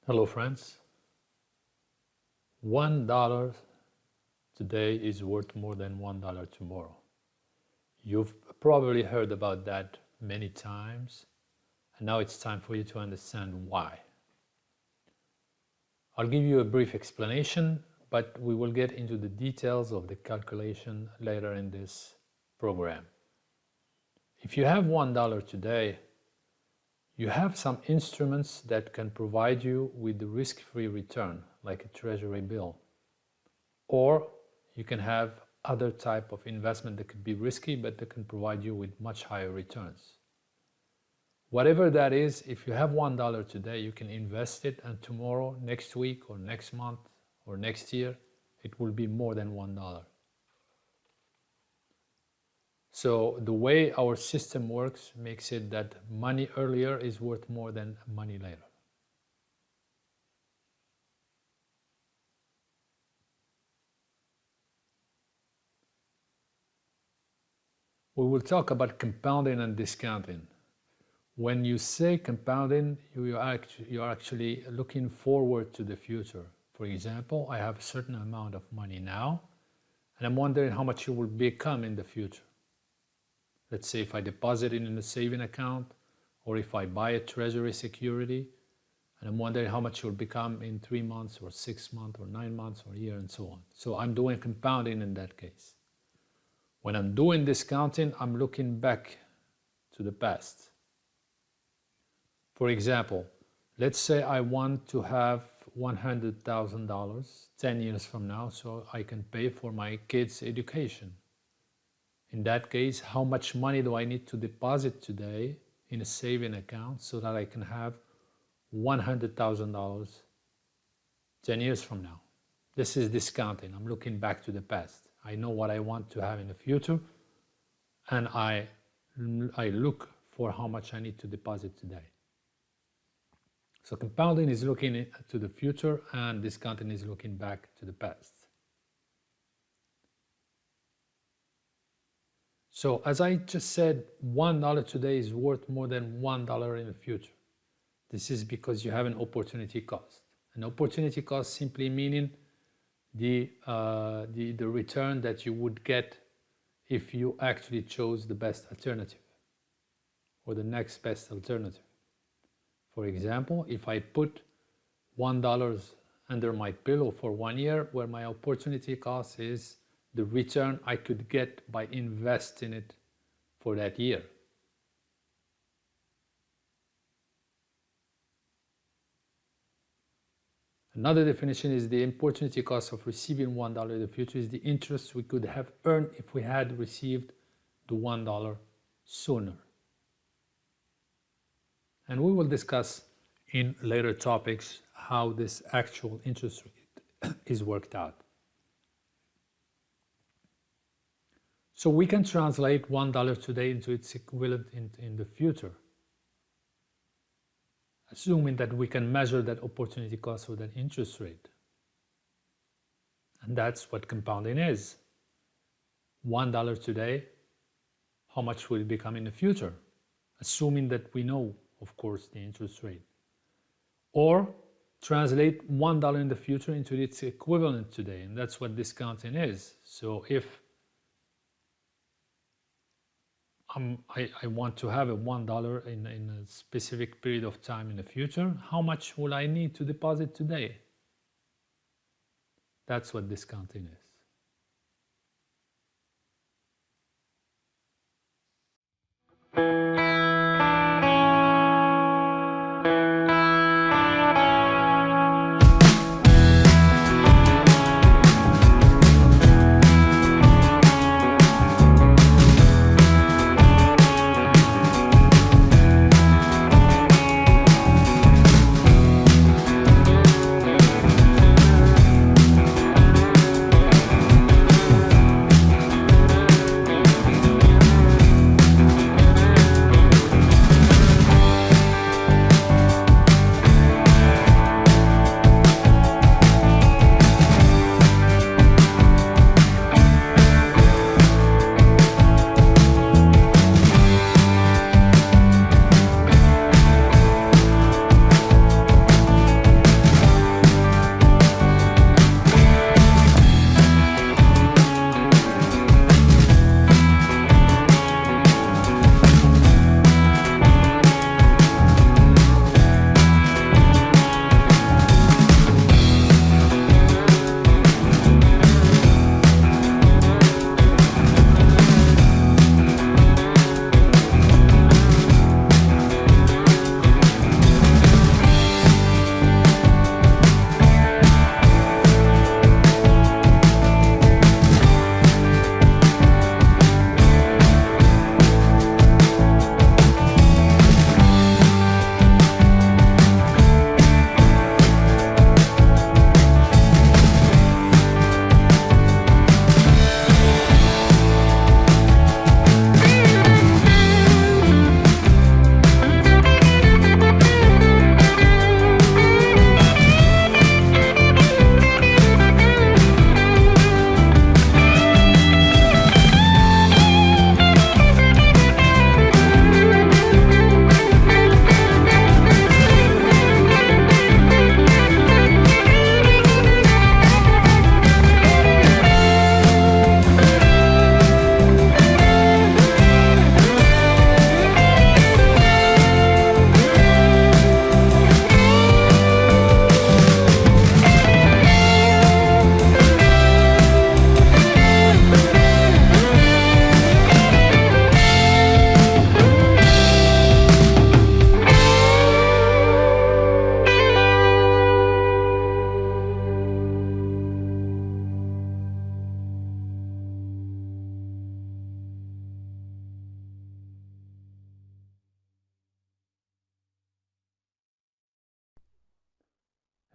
Hello friends. $1 today is worth more than $1 tomorrow. You've probably heard about that many times, and now it's time for you to understand why. I'll give you a brief explanation, but we will get into the details of the calculation later in this program. If you have $1 today, you have some instruments that can provide you with the risk-free return, like a treasury bill. Or you can have other type of investment that could be risky, but that can provide you with much higher returns. Whatever that is, if you have $1 today, you can invest it, and tomorrow, next week, or next month, or next year, it will be more than $1. So the way our system works makes it that money earlier is worth more than money later. We will talk about compounding and discounting. When you say compounding, you are actually looking forward to the future. For example, I have a certain amount of money now, and I'm wondering how much it will become in the future. Let's say if I deposit it in a saving account, or if I buy a treasury security, and I'm wondering how much it will become in 3 months, or 6 months, or 9 months, or a year, and so on. So I'm doing compounding in that case. When I'm doing discounting, I'm looking back to the past. For example, let's say I want to have $100,000 10 years from now so I can pay for my kids' education. In that case, how much money do I need to deposit today in a saving account so that I can have $100,000 10 years from now? This is discounting. I'm looking back to the past. I know what I want to have in the future, and I look for how much I need to deposit today. So compounding is looking to the future, and discounting is looking back to the past. So as I just said, $1 today is worth more than $1 in the future. This is because you have an opportunity cost. An opportunity cost simply meaning the return that you would get if you actually chose the best alternative or the next best alternative. For example, if I put $1 under my pillow for 1 year, where my opportunity cost is the return I could get by investing it for that year. Another definition is the opportunity cost of receiving $1 in the future is the interest we could have earned if we had received the $1 sooner. And we will discuss in later topics how this actual interest rate is worked out. So we can translate $1 today into its equivalent in the future, assuming that we can measure that opportunity cost with an interest rate. And that's what compounding is. $1 today, how much will it become in the future? Assuming that we know, of course, the interest rate. Or translate $1 in the future into its equivalent today, and that's what discounting is. So if I want to have a $1 in a specific period of time in the future, how much will I need to deposit today? That's what discounting is.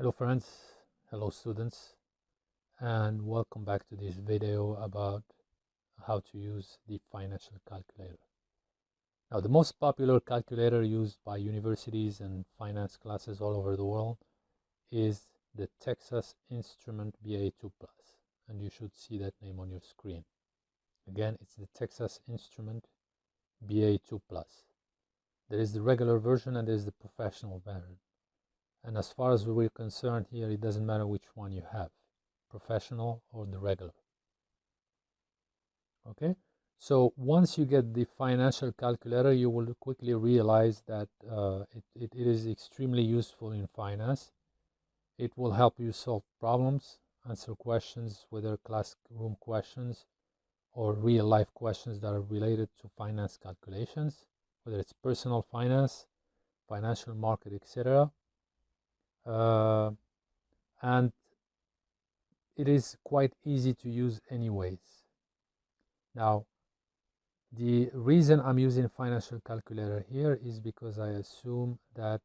Hello friends, hello students, and welcome back to this video about how to use the financial calculator. Now, the most popular calculator used by universities and finance classes all over the world is the Texas Instrument BA2+, and you should see that name on your screen. Again, it's the Texas Instrument BA2+. There is the regular version and there is the professional version. And as far as we're concerned here, it doesn't matter which one you have, professional or the regular. Okay, so once you get the financial calculator, you will quickly realize that it is extremely useful in finance. It will help you solve problems, answer questions, whether classroom questions or real life questions that are related to finance calculations, whether it's personal finance, financial market, etc. And it is quite easy to use anyways. Now, the reason I'm using financial calculator here is because I assume that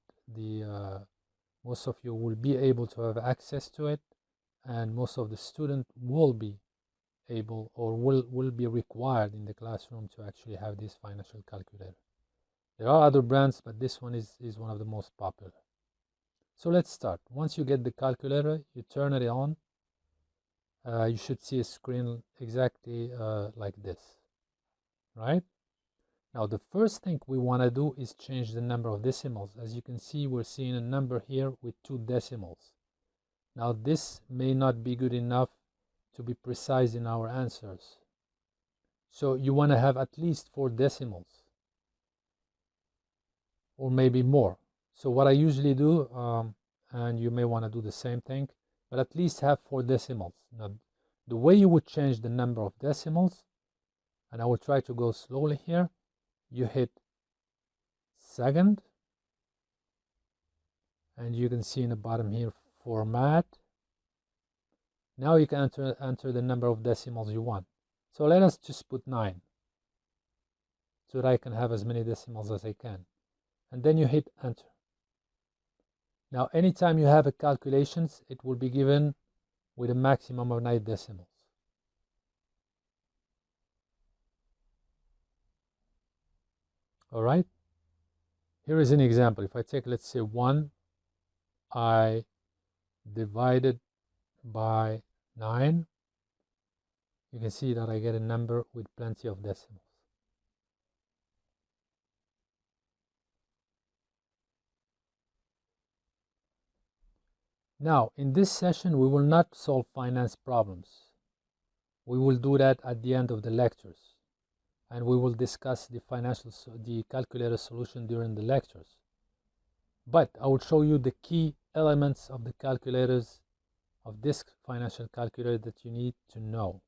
most of you will be able to have access to it, and most of the students will be able or will be required in the classroom to actually have this financial calculator. There are other brands, but this one is one of the most popular. So let's start. Once you get the calculator, you turn it on. You should see a screen exactly like this, right? Now, the first thing we want to do is change the number of decimals. As you can see, we're seeing a number here with 2 decimals. Now, this may not be good enough to be precise in our answers. So you want to have at least 4 decimals, or maybe more. So what I usually do, and you may want to do the same thing, but at least have 4 decimals. Now, the way you would change the number of decimals, and I will try to go slowly here, you hit second, and you can see in the bottom here, format. Now you can enter the number of decimals you want. So let us just put 9, so that I can have as many decimals as I can. And then you hit enter. Now, anytime you have a calculations, it will be given with a maximum of 9 decimals. All right. Here is an example. If I take, let's say, 1, I divided by 9, you can see that I get a number with plenty of decimals. Now, in this session, we will not solve finance problems. We will do that at the end of the lectures, and we will discuss the calculator solution during the lectures. But I will show you the key elements of the calculators, of this financial calculator, that you need to know.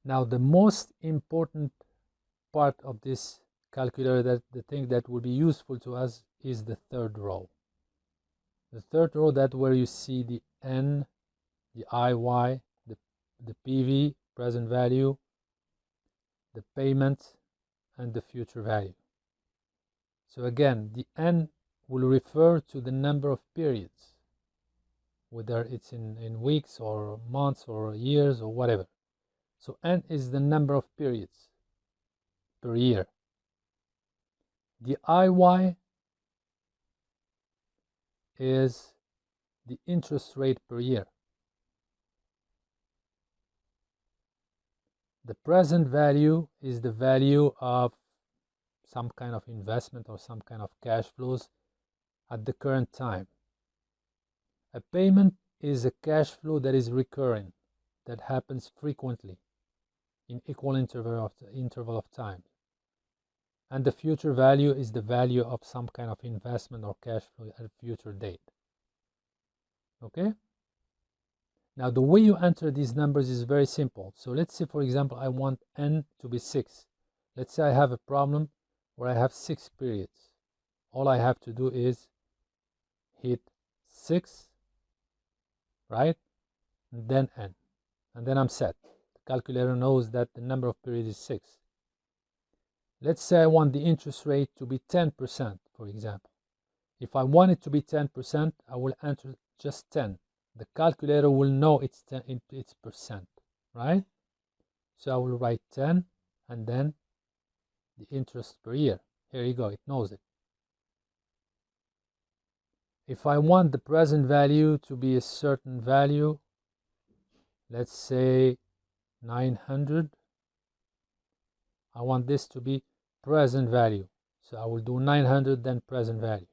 Now, the most important part of this calculator, that the thing that will be useful to us, is the third row. The third row, that where you see the N, the IY, the PV, present value, the payment, and the future value. So again, the N will refer to the number of periods, whether it's in weeks or months or years or whatever. So N is the number of periods per year. The IY is the interest rate per year. The present value is the value of some kind of investment or some kind of cash flows at the current time. A payment is a cash flow that is recurring, that happens frequently in equal interval of time. And the future value is the value of some kind of investment or cash flow at a future date. Okay? Now, the way you enter these numbers is very simple. So let's say, for example, I want N to be 6. Let's say I have a problem where I have 6 periods. All I have to do is hit 6, right? And then N. And then I'm set. The calculator knows that the number of periods is 6. Let's say I want the interest rate to be 10%, for example. If I want it to be 10%, I will enter just 10. The calculator will know it's 10, it's percent, right? So I will write 10 and then the interest per year. Here you go, it knows it. If I want the present value to be a certain value, let's say 900, I want this to be present value. So I will do 900, then present value.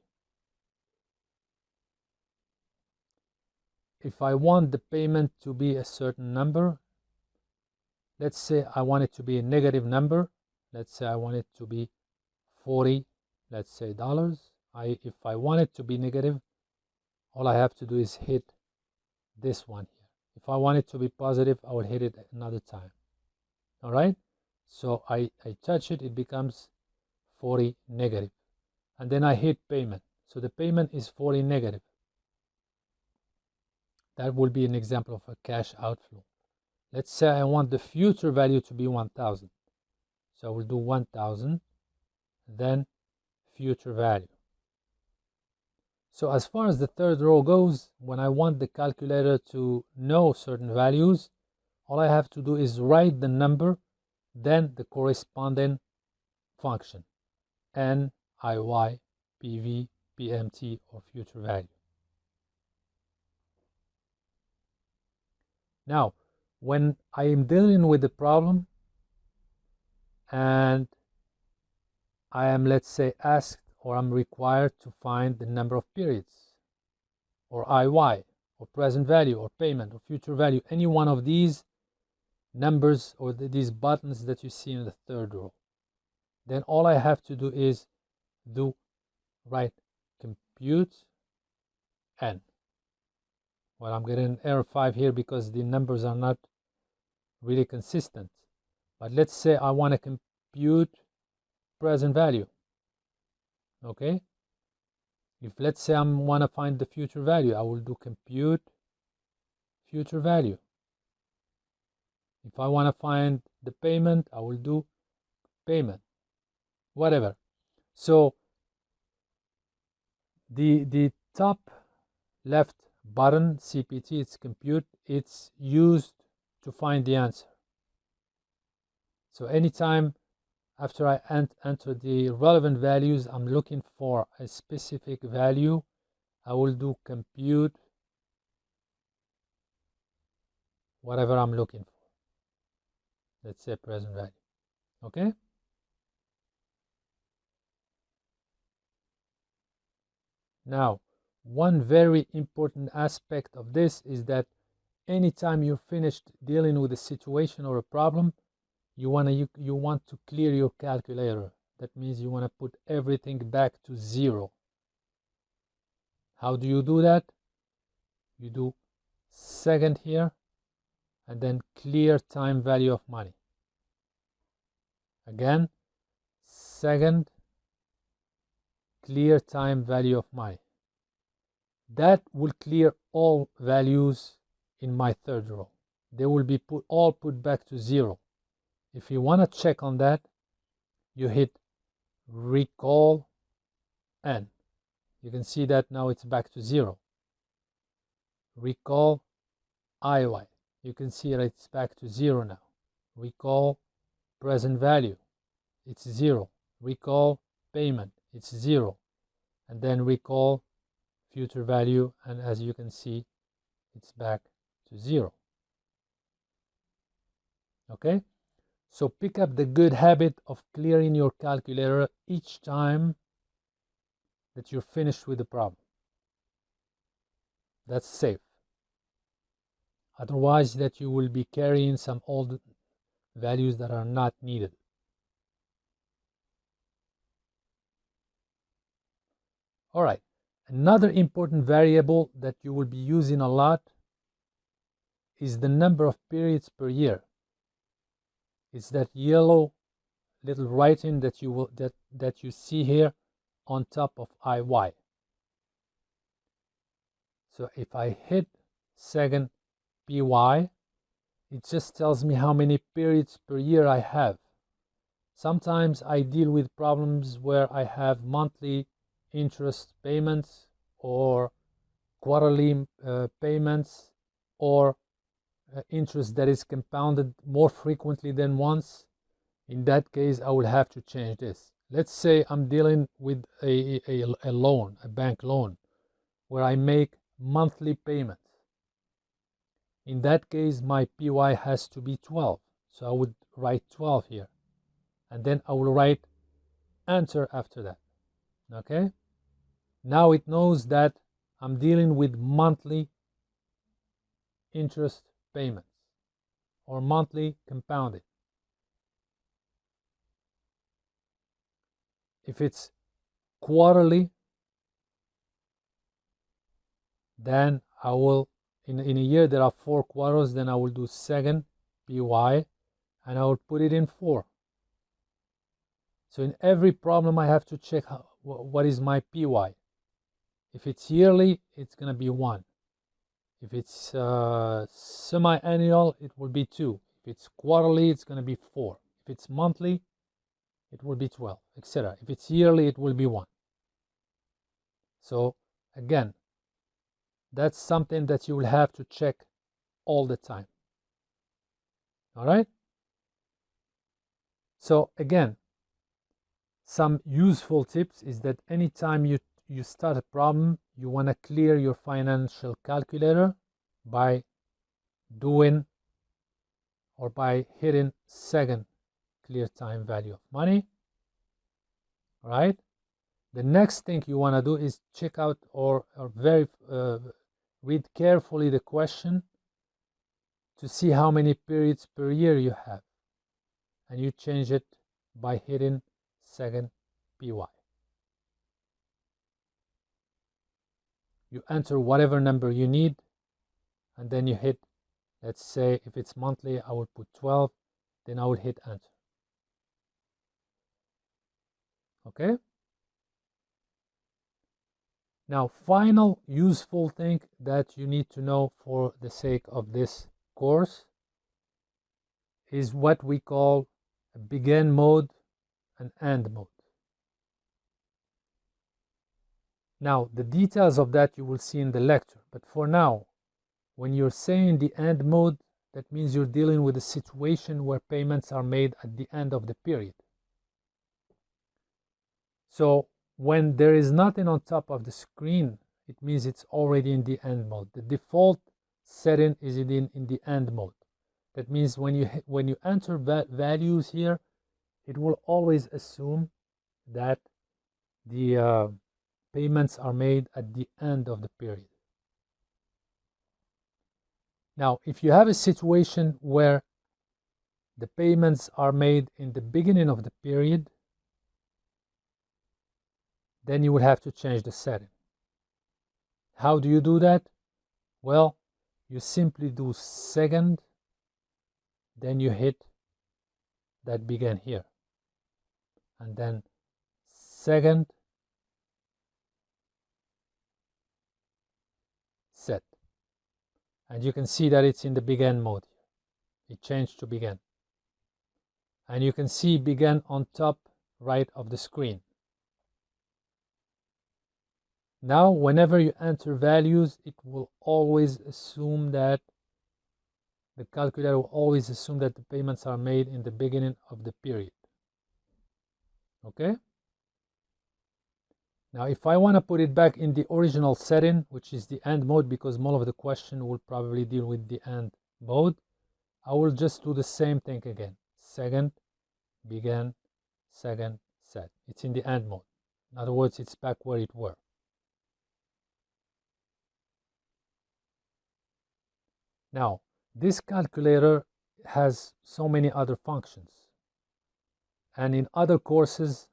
If I want the payment to be a certain number, let's say I want it to be a negative number. Let's say I want it to be 40, let's say dollars. If I want it to be negative, all I have to do is hit this one here. If I want it to be positive, I will hit it another time. All right. So I touch it, it becomes 40 negative. And then I hit payment. So the payment is 40 negative. That will be an example of a cash outflow. Let's say I want the future value to be 1000. So I will do 1000, then future value. So as far as the third row goes, when I want the calculator to know certain values, all I have to do is write the number, then the corresponding function, N, IY, PV, PMT, or future value. Now, when I am dealing with the problem and I am, let's say, asked or I'm required to find the number of periods, or IY, or present value, or payment, or future value, any one of these numbers or these buttons that you see in the third row, then all I have to do is write compute N. Well, I'm getting error 5 here because the numbers are not really consistent. But let's say I want to compute present value. Okay? If let's say I want to find the future value, I will do compute future value. If I want to find the payment, I will do payment. Whatever. So the top left button, CPT, it's compute, it's used to find the answer. So anytime after I enter the relevant values, I'm looking for a specific value, I will do compute whatever I'm looking for. Let's say present value. Okay? Now, one very important aspect of this is that anytime you're finished dealing with a situation or a problem, you want to clear your calculator. That means you want to put everything back to zero. How do you do that? You do second here and then clear time value of money. Again, second, clear time value of money. That will clear all values in my third row. They will be all put back to zero. If you want to check on that, you hit recall N. You can see that now it's back to zero. Recall IY. You can see that it's back to zero now. Recall present value. It's zero. Recall payment. It's zero. And then recall future value. And as you can see, it's back to zero. Okay? So pick up the good habit of clearing your calculator each time that you're finished with the problem. That's safe. Otherwise, that you will be carrying some old values that are not needed. All right. Another important variable that you will be using a lot is the number of periods per year. It's that yellow little writing that you see here on top of IY. So if I hit second PY, it just tells me how many periods per year I have. Sometimes I deal with problems where I have monthly interest payments or quarterly payments or interest that is compounded more frequently than once, in that case I will have to change this. Let's say I'm dealing with a loan, a bank loan, where I make monthly payments. In that case, my PY has to be 12. So I would write 12 here. And then I will write enter after that. Okay? Now it knows that I'm dealing with monthly interest payments or monthly compounded. If it's quarterly, then I will, in a year there are 4 quarters, then I will do second PY and I will put it in 4. So in every problem I have to check what is my PY. If it's yearly, it's going to be 1. If it's semi-annual, it will be 2. If it's quarterly, it's going to be 4. If it's monthly, it will be 12, etc. If it's yearly, it will be 1. So again, that's something that you will have to check all the time. All right? So again, some useful tips is that anytime you start a problem, you want to clear your financial calculator by doing or by hitting second clear time value of money. All right? The next thing you want to do is check out or read carefully the question to see how many periods per year you have, and you change it by hitting second PY. You enter whatever number you need, and then you hit, let's say if it's monthly, I would put 12, then I would hit enter. Okay? Now, final useful thing that you need to know for the sake of this course is what we call a begin mode and end mode. Now, the details of that you will see in the lecture, but for now, when you're saying the end mode, that means you're dealing with a situation where payments are made at the end of the period. So when there is nothing on top of the screen, it means it's already in the end mode. The default setting is in the end mode. That means when you enter values here, it will always assume that the payments are made at the end of the period. Now, if you have a situation where the payments are made in the beginning of the period, then you would have to change the setting. How do you do that? Well, you simply do second, then you hit that begin here, and then second set, and you can see that it's in the begin mode. It changed to begin, and you can see begin on top right of the screen. Now, whenever you enter values, it will always assume that the calculator will always assume that the payments are made in the beginning of the period. Okay? Now, if I want to put it back in the original setting, which is the end mode, because more of the question will probably deal with the end mode, I will just do the same thing again. Second, begin, second, set. It's in the end mode. In other words, it's back where it were. Now, this calculator has so many other functions. And in other courses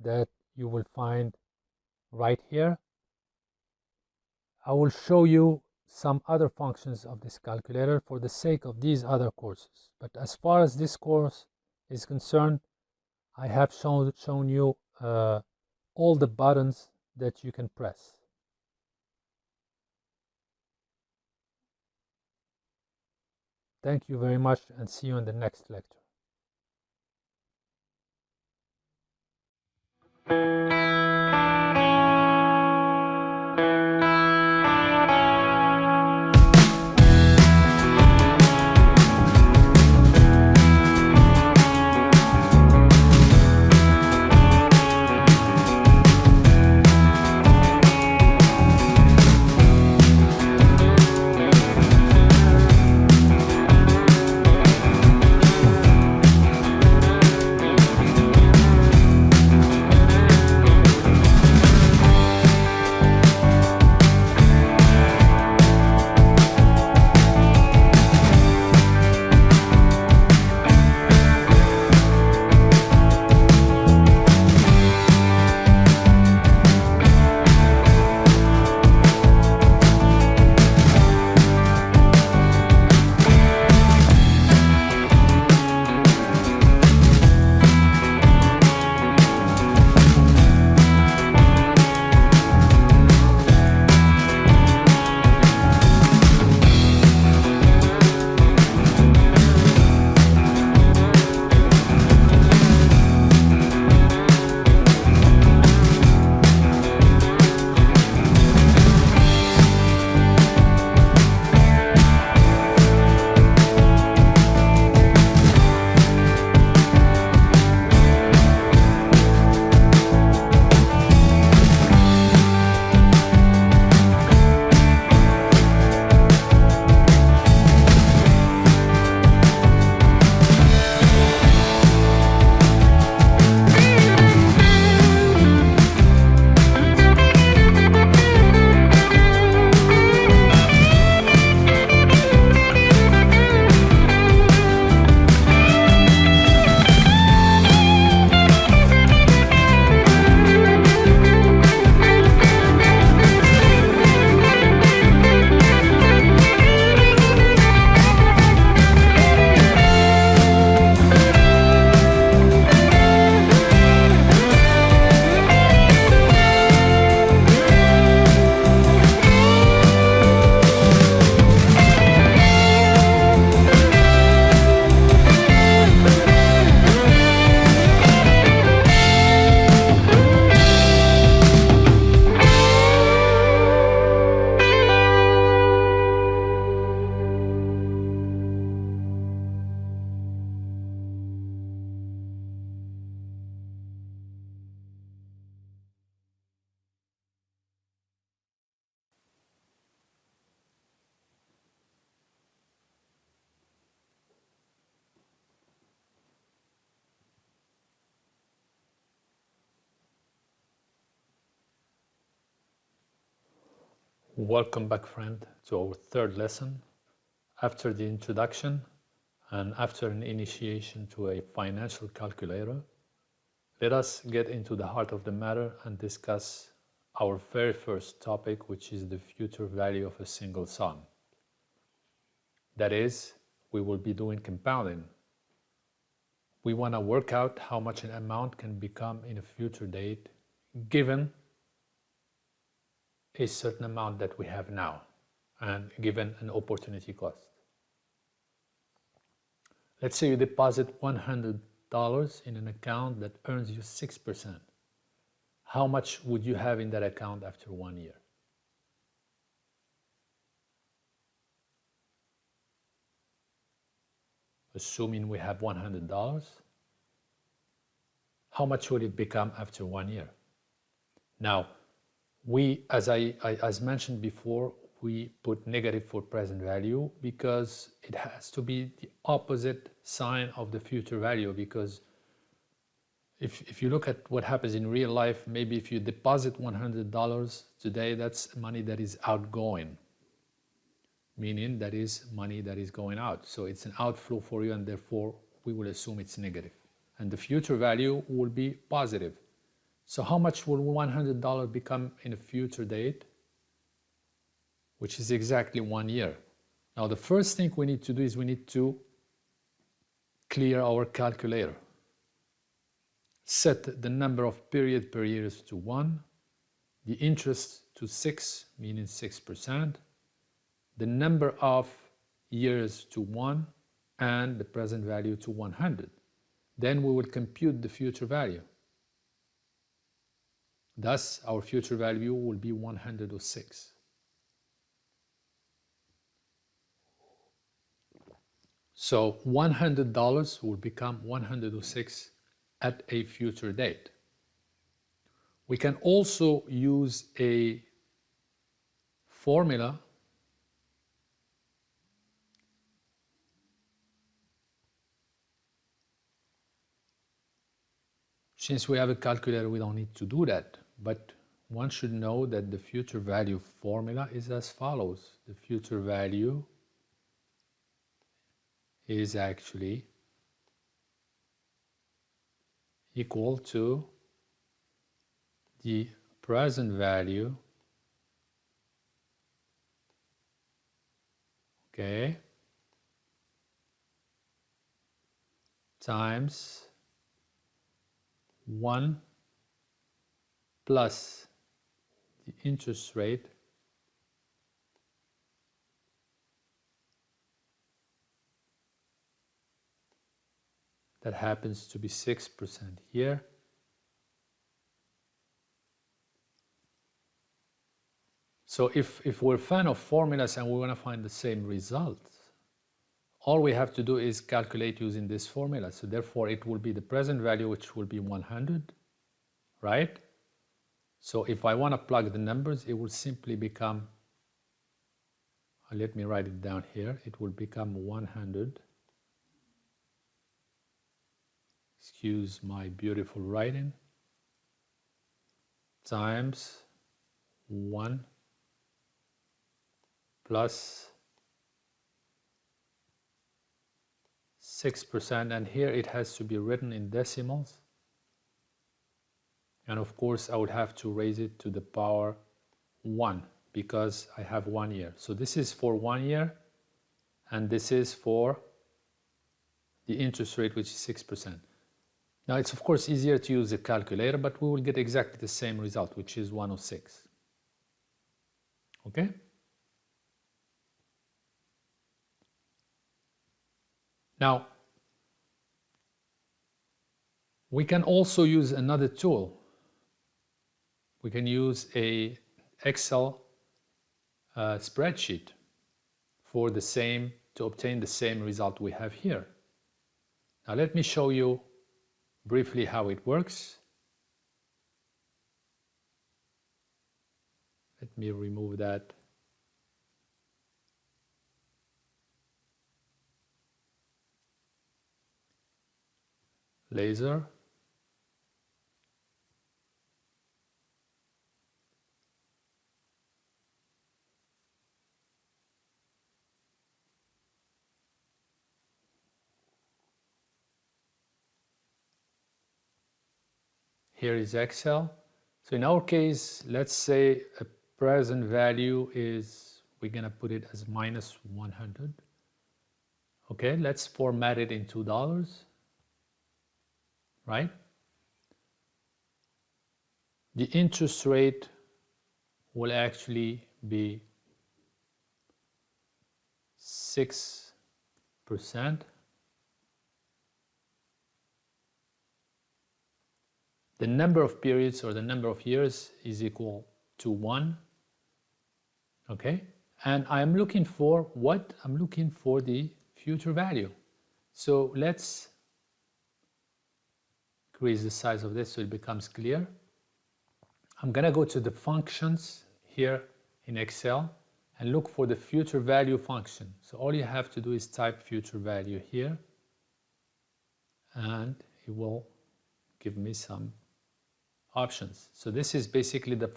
that you will find right here, I will show you some other functions of this calculator for the sake of these other courses. But as far as this course is concerned, I have shown you all the buttons that you can press. Thank you very much, and see you in the next lecture. Welcome back, friend, to our third lesson. After the introduction and after an initiation to a financial calculator, let us get into the heart of the matter and discuss our very first topic, which is the future value of a single sum. That is, we will be doing compounding. We want to work out how much an amount can become in a future date given a certain amount that we have now and given an opportunity cost. Let's say you deposit $100 in an account that earns you 6%. How much would you have in that account after 1 year? Assuming we have $100, how much will it become after 1 year? Now, we, as mentioned before, we put negative for present value because it has to be the opposite sign of the future value, because if you look at what happens in real life, maybe if you deposit $100 today, that's money that is outgoing, meaning that is money that is going out. So it's an outflow for you, and therefore we will assume it's negative. And the future value will be positive. So how much will $100 become in a future date? Which is exactly 1 year. Now the first thing we need to do is we need to clear our calculator. Set the number of period per year to 1, the interest to 6, meaning 6%, the number of years to 1, and the present value to 100. Then we will compute the future value. Thus, our future value will be 106. So $100 will become 106 at a future date. We can also use a formula Since we have a calculator, we don't need to do that, but one should know that the future value formula is as follows. The future value is actually equal to the present value, okay, times 1 plus the interest rate that happens to be 6% here, so if we're a fan of formulas and we want to find the same result, all we have to do is calculate using this formula. So therefore it will be the present value, which will be 100, right? So if I want to plug the numbers, it will simply become, let me write it down here, it will become 100, excuse my beautiful writing, times 1 plus 6%, and here it has to be written in decimals, and of course I would have to raise it to the power 1 because I have 1 year. So this is for 1 year, and this is for the interest rate, which is 6%. Now it's of course easier to use a calculator, but we will get exactly the same result, which is 106. Okay? Now, we can also use another tool. We can use a Excel spreadsheet for to obtain the same result we have here. Now let me show you briefly how it works. Let me remove that. Laser. Here is Excel. So in our case, let's say a present value is, we're gonna put it as minus 100. Okay, let's format it into dollars, right? The interest rate will actually be 6%. The number of periods or the number of years is equal to 1. Okay, and I'm looking for what? I'm looking for the future value. So let's increase the size of this so it becomes clear. I'm gonna go to the functions here in Excel and look for the future value function. So all you have to do is type future value here, and it will give me some options. So this is basically the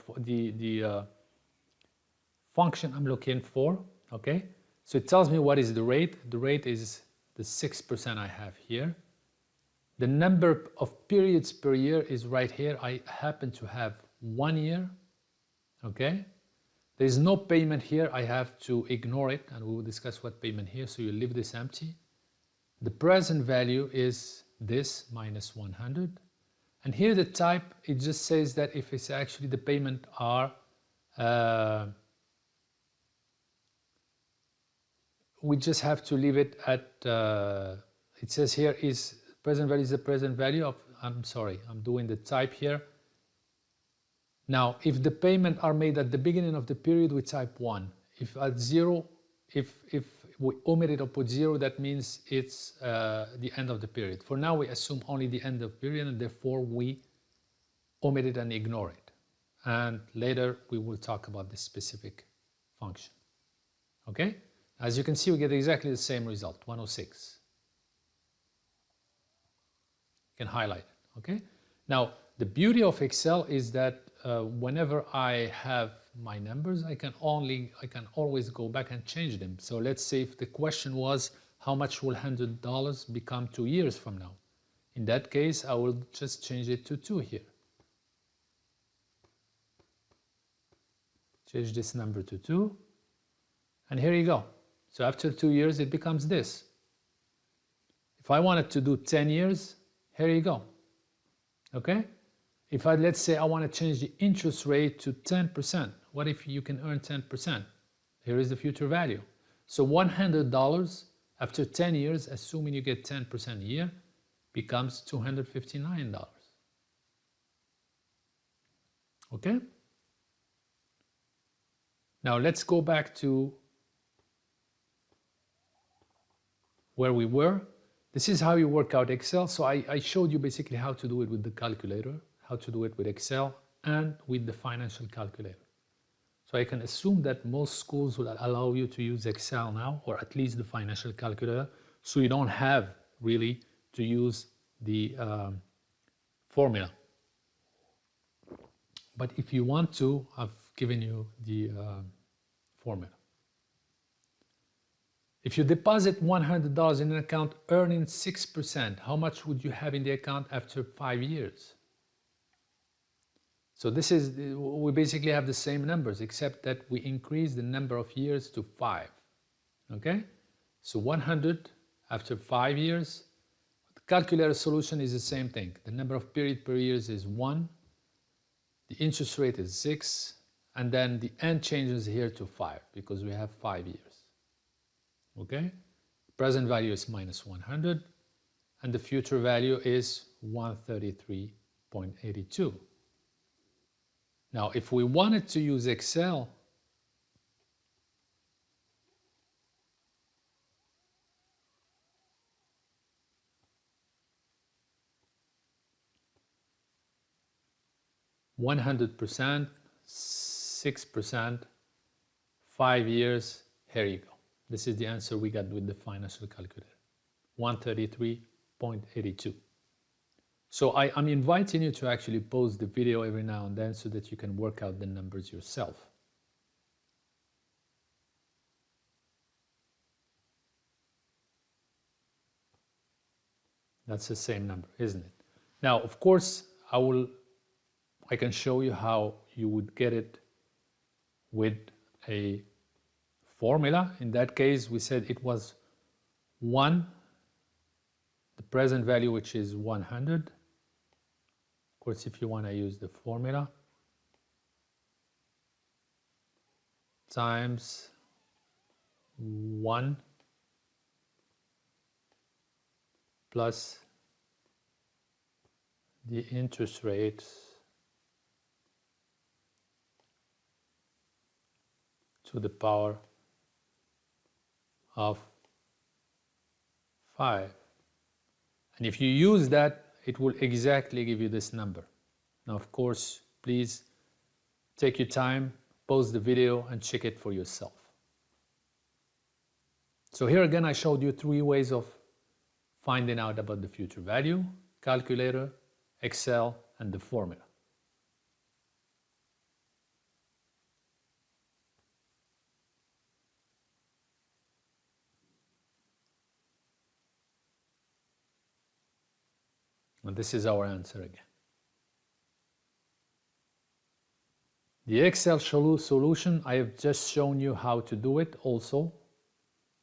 function I'm looking for. Okay, so it tells me what is the rate. The rate is the 6% I have here. The number of periods per year is right here. I happen to have 1 year. Okay, there is no payment here. I have to ignore it, and we will discuss what payment here. So you leave this empty. The present value is this minus 100. And here the type, it just says that if it's actually the payment are, we just have to leave it at, it says here is present value is the present value of, I'm sorry, I'm doing the type here. Now, if the payment are made at the beginning of the period, we type 1. If at 0, if we omit it or put 0, that means it's the end of the period. For now, we assume only the end of period, and therefore we omit it and ignore it. And later we will talk about this specific function. Okay? As you can see, we get exactly the same result, 106. You can highlight it. Okay? Now, the beauty of Excel is that whenever I have my numbers, I can always go back and change them. So let's say if the question was, how much will $100 become 2 years from now? In that case, I will just change it to 2 here. Change this number to 2. And here you go. So after 2 years, it becomes this. If I wanted to do 10 years, here you go. Okay? If let's say I want to change the interest rate to 10%, what if you can earn 10%? Here is the future value. So $100 after 10 years, assuming you get 10% a year, becomes $259. Okay? Now let's go back to where we were. This is how you work out Excel. So I showed you basically how to do it with the calculator, how to do it with Excel and with the financial calculator. So I can assume that most schools will allow you to use Excel now, or at least the financial calculator, so you don't have really to use the formula. But if you want to, I've given you the formula. If you deposit $100 in an account earning 6%, how much would you have in the account after 5 years? So this is, we basically have the same numbers, except that we increase the number of years to 5. Okay? So 100 after 5 years. The calculator solution is the same thing. The number of period per year is 1. The interest rate is 6. And then the end changes here to 5 because we have 5 years. Okay? Present value is minus 100. And the future value is 133.82. Now, if we wanted to use Excel, $100%, 6%, 5 years, here you go. This is the answer we got with the financial calculator, 133.82. So I'm inviting you to actually pause the video every now and then so that you can work out the numbers yourself. That's the same number, isn't it? Now, of course, I will I can show you how you would get it with a formula. In that case, we said it was 1, the present value, which is 100. Of course, if you want to use the formula, times 1 plus the interest rates to the power of 5. And if you use that, it will exactly give you this number. Now, of course, please take your time, pause the video, and check it for yourself. So here again, I showed you 3 ways of finding out about the future value: calculator, Excel, and the formula. And this is our answer again. The Excel solution, I have just shown you how to do it also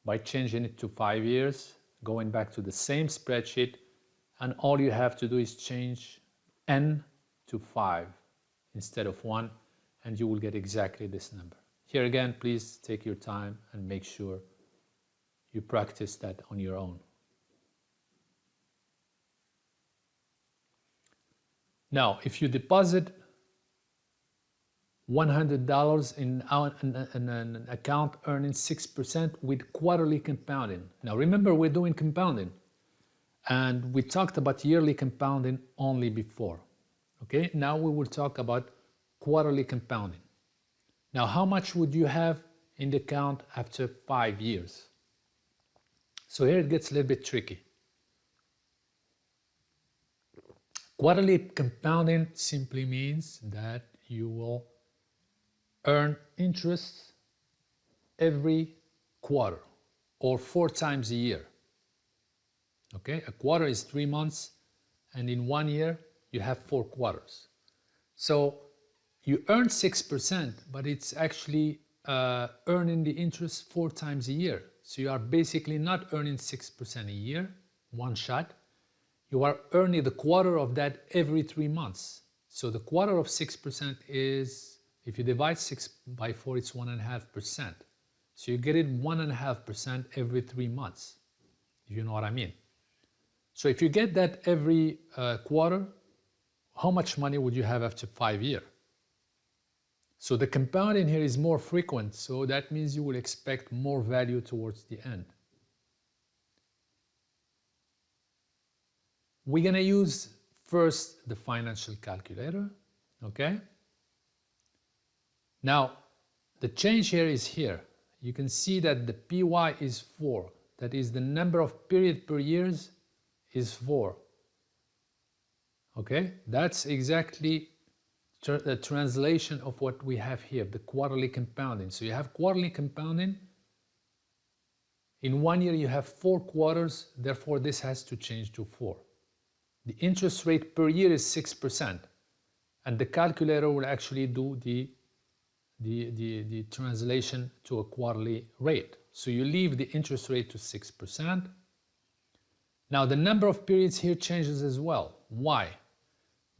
by changing it to 5 years, going back to the same spreadsheet, and all you have to do is change n to 5 instead of 1, and you will get exactly this number. Here again, please take your time and make sure you practice that on your own. Now, if you deposit $100 in an account earning 6% with quarterly compounding. Now remember, we're doing compounding, and we talked about yearly compounding only before. Okay, now we will talk about quarterly compounding. Now, how much would you have in the account after 5 years? So here it gets a little bit tricky. Quarterly compounding simply means that you will earn interest every quarter or 4 times a year. Okay, a quarter is 3 months, and in 1 year you have 4 quarters. So you earn 6%, but it's actually earning the interest 4 times a year. So you are basically not earning 6% a year, one shot. You are earning the quarter of that every 3 months. So the quarter of 6% is, if you divide 6 by 4, it's 1.5%. So you get it 1.5% every 3 months, if you know what I mean. So if you get that every quarter, how much money would you have after 5 years? So the compounding here is more frequent, so that means you will expect more value towards the end. We're going to use first the financial calculator, okay? Now, the change here is here. You can see that the PY is 4. That is, the number of period per years is 4. Okay? That's exactly the translation of what we have here, the quarterly compounding. So you have quarterly compounding. In 1 year, you have 4 quarters. Therefore, this has to change to 4. The interest rate per year is 6%. And the calculator will actually do the translation to a quarterly rate. So you leave the interest rate to 6%. Now the number of periods here changes as well. Why?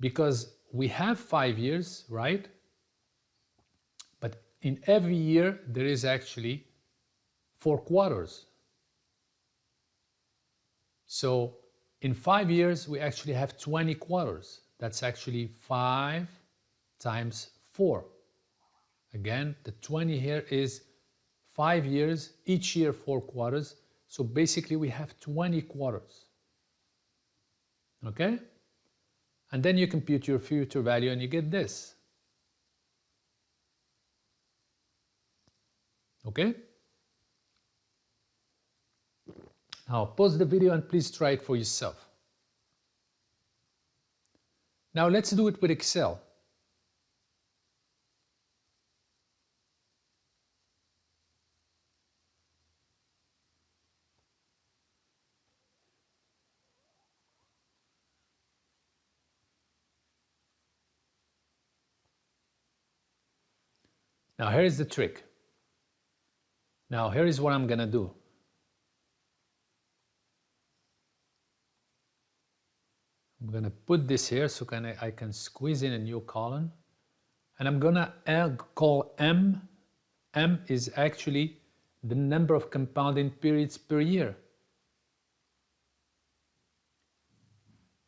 Because we have 5 years, right? But in every year there is actually 4 quarters. So in 5 years we actually have 20 quarters. That's actually 5 times 4. Again, the 20 here is 5 years, each year 4 quarters. So basically we have 20 quarters. Okay? And then you compute your future value and you get this. Okay? Now pause the video and please try it for yourself. Now let's do it with Excel. Now here is the trick. Now here is what I'm gonna do. I'm gonna put this here so I can squeeze in a new column, and I'm gonna call M. M is actually the number of compounding periods per year.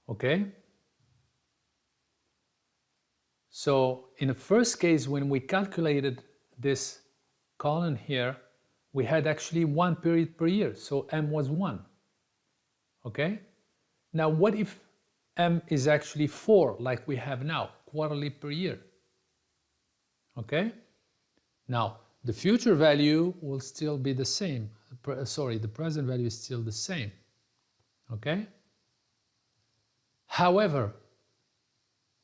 Okay? So in the first case, when we calculated this column here, we had actually 1 period per year, so M was 1. Okay? Now what if M is actually 4, like we have now, quarterly per year? Okay? Now, the future value will still be the same. Sorry, the present value is still the same. Okay? However,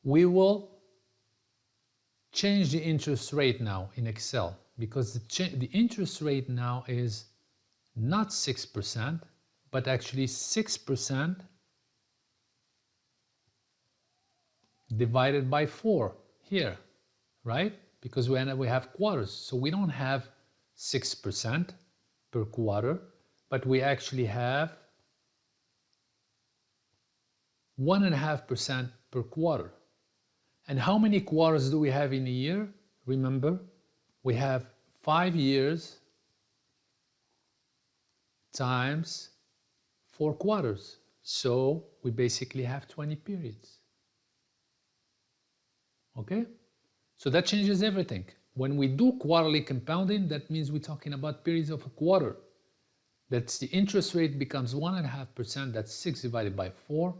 we will change the interest rate now in Excel, because the interest rate now is not 6%, but actually 6% divided by 4 here, right? Because we have quarters, so we don't have 6% per quarter, but we actually have 1.5% per quarter. And how many quarters do we have in a year? Remember, we have 5 years times 4 quarters. So we basically have 20 periods. Okay? So that changes everything. When we do quarterly compounding, that means we're talking about periods of a quarter. That's the interest rate becomes 1.5%, that's 6 divided by 4.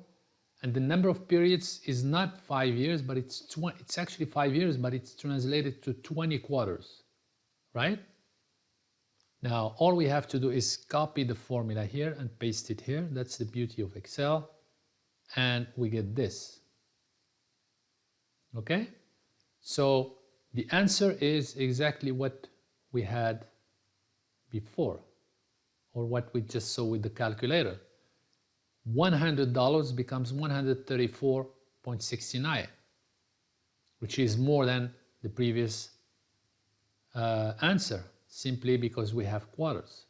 And the number of periods is not 5 years, but it's actually 5 years, but it's translated to 20 quarters, right? Now, all we have to do is copy the formula here and paste it here. That's the beauty of Excel. And we get this. Okay? So the answer is exactly what we had before, or what we just saw with the calculator. $100 becomes 134.69, which is more than the previous answer, simply because we have quarters.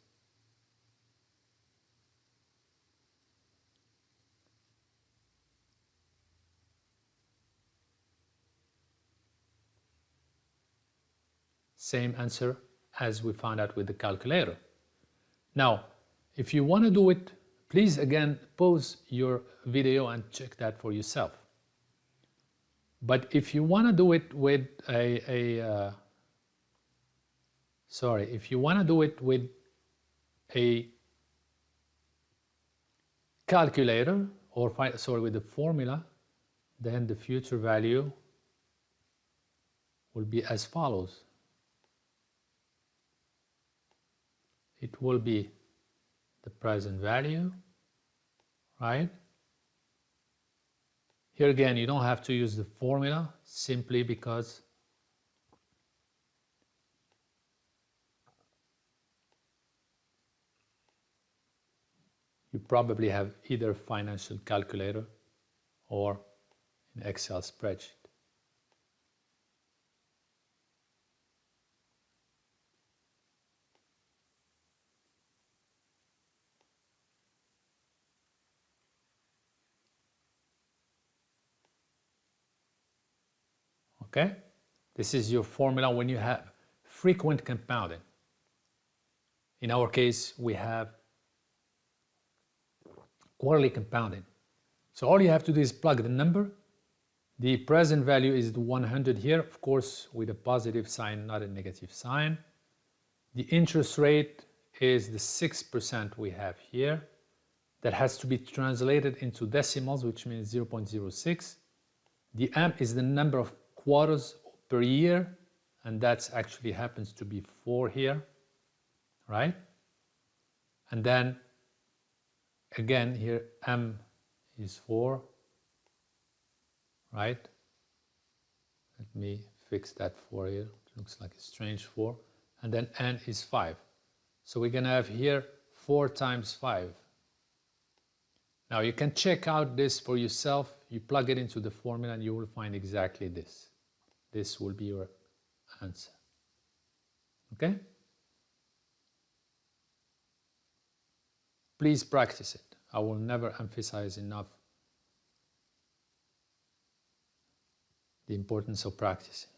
Same answer as we found out with the calculator. Now, if you want to do it, please again pause your video and check that for yourself. But if you want to do it with if you want to do it with a calculator, or with the formula, then the future value will be as follows. It will be the present value, right? Here again, you don't have to use the formula, simply because you probably have either financial calculator or an Excel spreadsheet. Okay? This is your formula when you have frequent compounding. In our case, we have quarterly compounding. So all you have to do is plug the number. The present value is the 100 here, of course, with a positive sign, not a negative sign. The interest rate is the 6% we have here. That has to be translated into decimals, which means 0.06. The M is the number of quarters per year, and that actually happens to be 4 here, right? And then again here M is 4, right? Let me fix that 4 here. It looks like a strange 4. And then N is 5. So we're gonna have here 4 times 5. Now you can check out this for yourself. You plug it into the formula and you will find exactly this. This will be your answer. Okay? Please practice it. I will never emphasize enough the importance of practicing.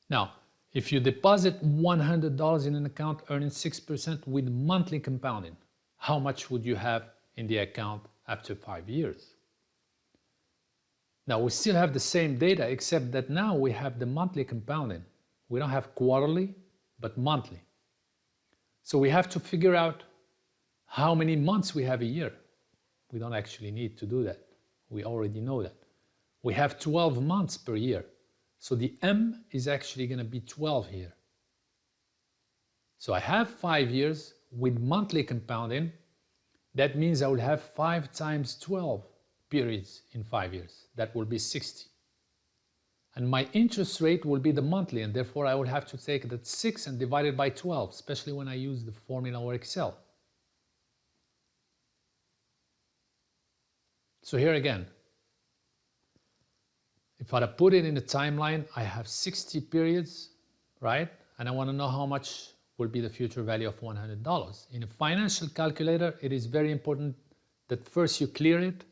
Now, if you deposit $100 in an account earning 6% with monthly compounding, how much would you have in the account after 5 years? Now, we still have the same data, except that now we have the monthly compounding. We don't have quarterly, but monthly. So we have to figure out how many months we have a year. We don't actually need to do that. We already know that. We have 12 months per year. So the M is actually going to be 12 here. So I have 5 years with monthly compounding. That means I will have 5 times 12 periods in 5 years. That will be 60. And my interest rate will be the monthly, and therefore I will have to take that 6 and divide it by 12, especially when I use the formula or Excel. So here again, if I put it in the timeline, I have 60 periods, right? And I want to know how much will be the future value of $100. In a financial calculator, it is very important that first you clear it.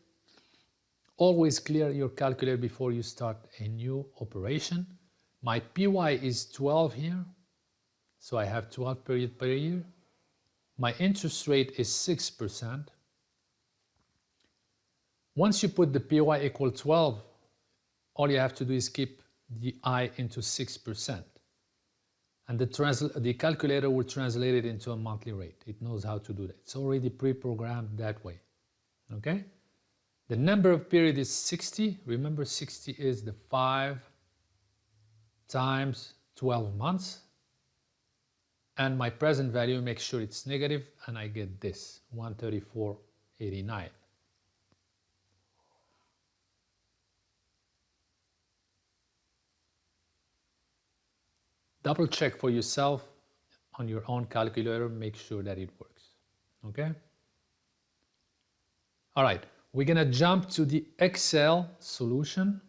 Always clear your calculator before you start a new operation. My PY is 12 here, so I have 12 periods per year. My interest rate is 6%. Once you put the PY equal 12, all you have to do is keep the I into 6%. And the calculator will translate it into a monthly rate. It knows how to do that. It's already pre-programmed that way. Okay? The number of periods is 60. Remember, 60 is the 5 times 12 months. And my present value, make sure it's negative, and I get this, 134.89. Double check for yourself on your own calculator, make sure that it works. Okay? All right, we're going to jump to the Excel solution.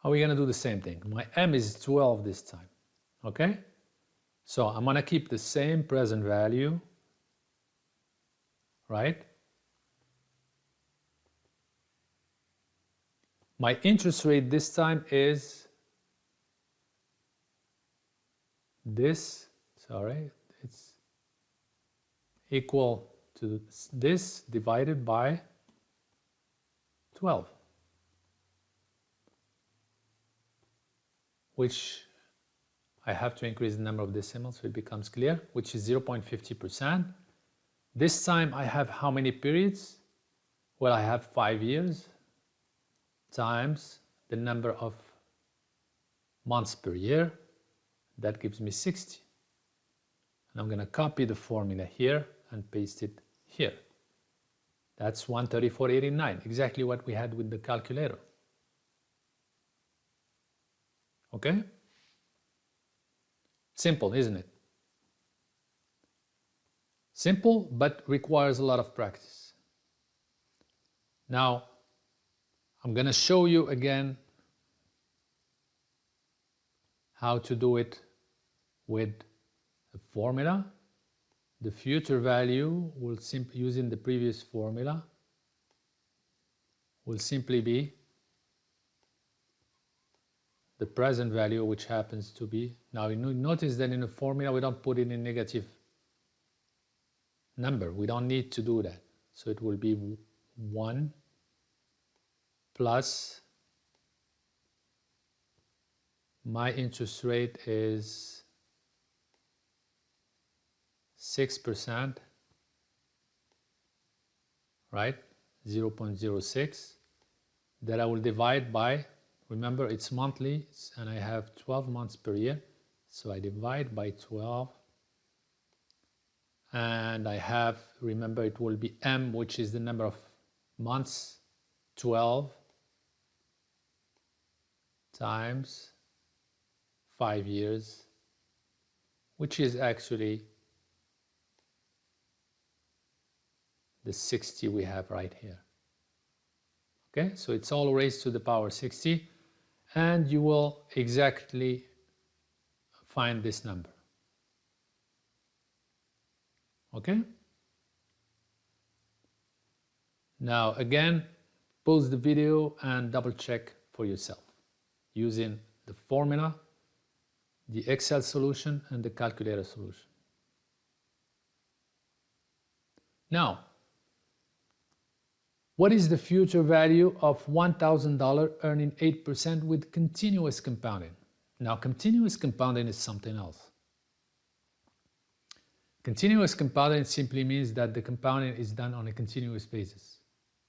Are we going to do the same thing? My M is 12 this time. Okay? So I'm going to keep the same present value, right? My interest rate this time is this, it's equal to this divided by 12. Which I have to increase the number of decimals so it becomes clear, which is 0.50%. This time I have how many periods? Well, I have 5 years times the number of months per year. That gives me 60. And I'm going to copy the formula here and paste it here. That's 134.89, exactly what we had with the calculator. Okay? Simple, isn't it? Simple, but requires a lot of practice. Now, I'm going to show you again how to do it with a formula. The future value will using the previous formula will simply be the present value, which happens to be, now you notice that in the formula we don't put in a negative number. We don't need to do that. So it will be 1 plus my interest rate is 6%, right? 0.06 that I will divide by, remember it's monthly and I have 12 months per year, so I divide by 12 and I have, remember, it will be M, which is the number of months, 12 times 5 years, which is actually the 60 we have right here. Okay, so it's all raised to the power 60, and you will exactly find this number. Okay? Now again, pause the video and double check for yourself using the formula, the Excel solution, and the calculator solution. Now, what is the future value of $1,000 earning 8% with continuous compounding? Now, continuous compounding is something else. Continuous compounding simply means that the compounding is done on a continuous basis.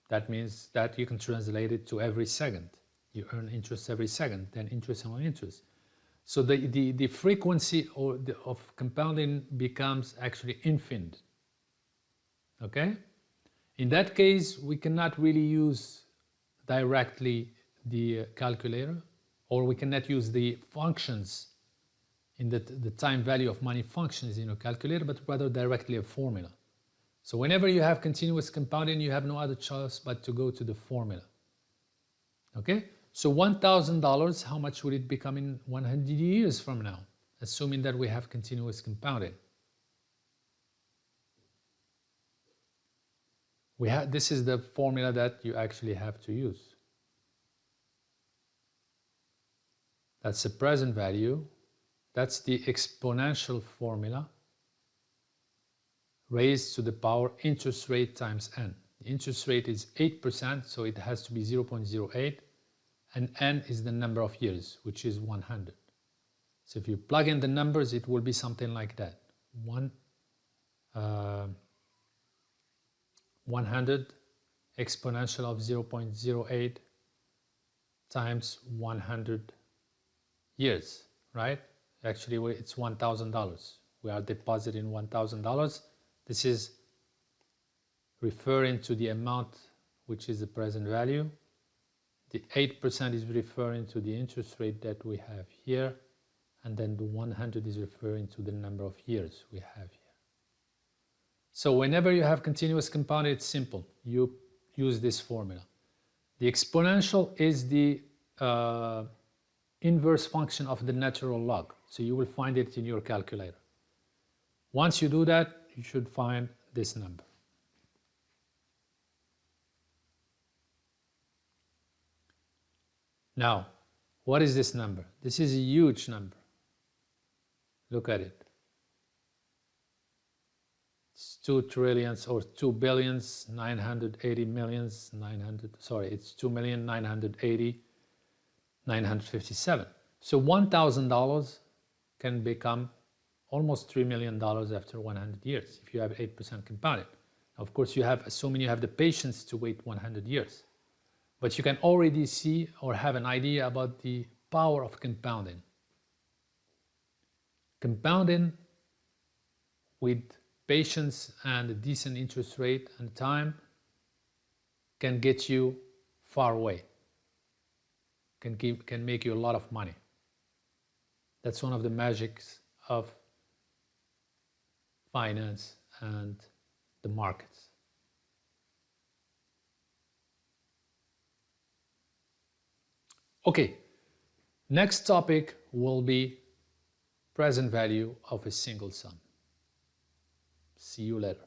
That means that you can translate it to every second. You earn interest every second, then interest on interest. So the frequency of compounding becomes actually infinite. Okay? In that case, we cannot really use directly the calculator, or we cannot use the functions in the time value of money functions in a calculator, but rather directly a formula. So whenever you have continuous compounding, you have no other choice but to go to the formula. Okay? So $1,000, how much would it become in 100 years from now, assuming that we have continuous compounding? This is the formula that you actually have to use. That's the present value. That's the exponential formula raised to the power interest rate times n. The interest rate is 8%, so it has to be 0.08, and n is the number of years, which is 100. So if you plug in the numbers, it will be something like that. 100 exponential of 0.08 times 100 years, right? Actually, it's $1,000. We are depositing $1,000. This is referring to the amount which is the present value. The 8% is referring to the interest rate that we have here, and then the 100 is referring to the number of years we have here. So whenever you have continuous compounding, it's simple. You use this formula. The exponential is the inverse function of the natural log. So you will find it in your calculator. Once you do that, you should find this number. Now, what is this number? This is a huge number. Look at it. It's 2 trillions or 2 billions, 980 millions, 900, sorry, it's 2,980,957. So $1,000 can become almost $3 million after 100 years if you have 8% compounded. Of course, you have, assuming you have the patience to wait 100 years. But you can already see or have an idea about the power of compounding. Compounding with patience and a decent interest rate and time can get you far away, can make you a lot of money. That's one of the magics of finance and the markets. Okay, next topic will be present value of a single sum. See you later.